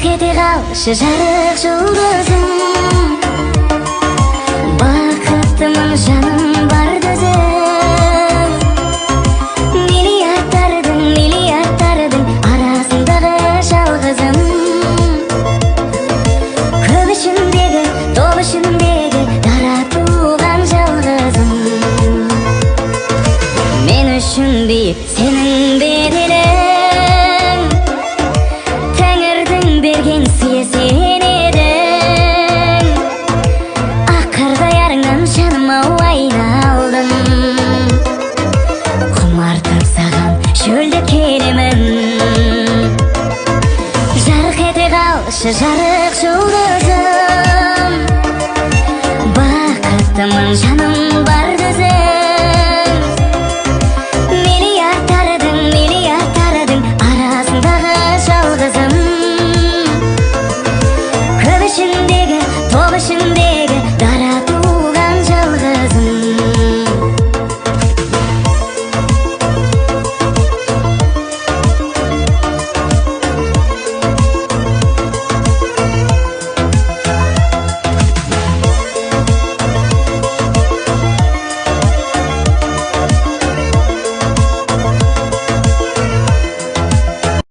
ете қалшы жарық жұлдызым. Бақыттымын жаным бар өзің. Миллиардтардың арасындағы жалғызым. Көп ішіндегі, топ ішіндегі дара туған жалғызым. Мен үшін биік сенің беделің, Тәңірдің берген сыйы сен едің. Ақ қардай арыңнан жаным-ау айналдым. Құмартып саған шөлде келемін. Жарық ете қалшы жарық жұлдызым. Бақыттымын жаным бар өзің.